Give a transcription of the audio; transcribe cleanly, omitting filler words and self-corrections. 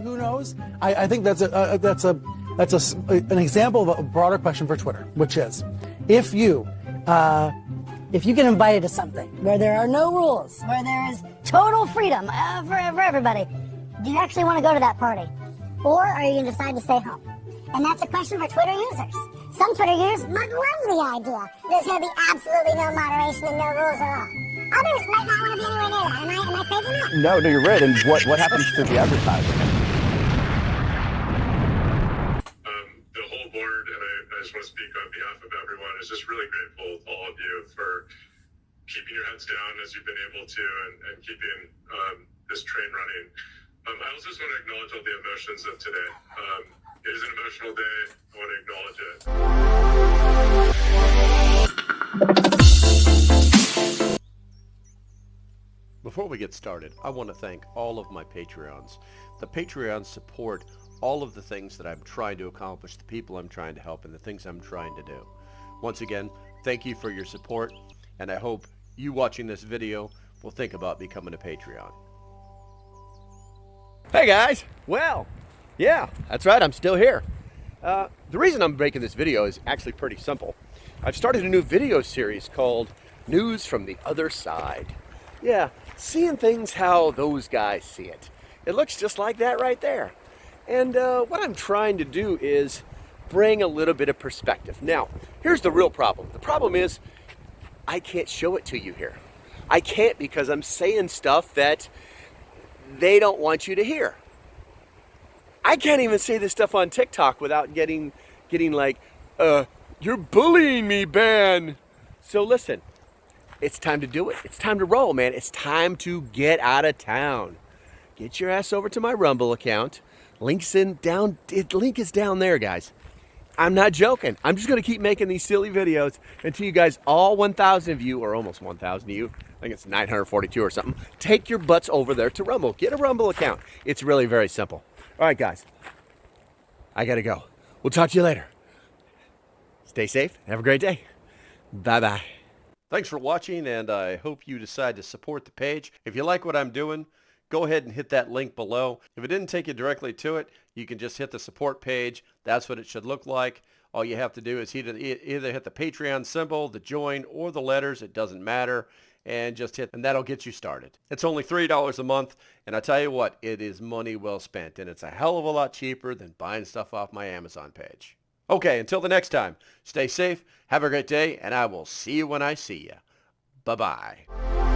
Who knows? I think that's an example of a broader question for Twitter, which is, if you get invited to something where there are no rules, where there is total freedom for everybody, do you actually want to go to that party? Or are you going to decide to stay home? And that's a question for Twitter users. Some Twitter users might love the idea there's going to be absolutely no moderation and no rules at all. Others might not want to be anywhere near that. Am I crazy enough? No, you're right. And what happens to the advertising? The whole board, and I just want to speak on behalf of everyone, is just really grateful to all of you for keeping your heads down as you've been able to and keeping this train running. I also just want to acknowledge all the emotions of today. It is an emotional day. I want to acknowledge it. Before we get started, I want to thank all of my Patreons. The Patreons support all of the things that I'm trying to accomplish, the people I'm trying to help, and the things I'm trying to do. Once again, thank you for your support, and I hope you watching this video will think about becoming a Patreon. Hey guys! Well, yeah, that's right, I'm still here. The reason I'm making this video is actually pretty simple. I've started a new video series called News from the Other Side. Yeah, seeing things how those guys see it. It looks just like that right there. And what I'm trying to do is bring a little bit of perspective. Now, here's the real problem. The problem is I can't show it to you here. I can't because I'm saying stuff that they don't want you to hear. I can't even say this stuff on TikTok without getting like, you're bullying me, Ben. So listen, it's time to do it. It's time to roll, man. It's time to get out of town. Get your ass over to my Rumble account. Link is down there, guys. I'm not joking. I'm just going to keep making these silly videos until you guys, all 1,000 of you, or almost 1,000 of you, I think it's 942 or something, take your butts over there to Rumble. Get a Rumble account. It's really very simple. All right, guys. I got to go. We'll talk to you later. Stay safe. Have a great day. Bye-bye. Thanks for watching, and I hope you decide to support the page. If you like what I'm doing, go ahead and hit that link below. If it didn't take you directly to it, you can just hit the support page. That's what it should look like. All you have to do is either hit the Patreon symbol, the join, or the letters. It doesn't matter. And just hit, and that'll get you started. It's only $3 a month, and I tell you what, it is money well spent, and it's a hell of a lot cheaper than buying stuff off my Amazon page. Okay, until the next time, stay safe, have a great day, and I will see you when I see you. Bye-bye.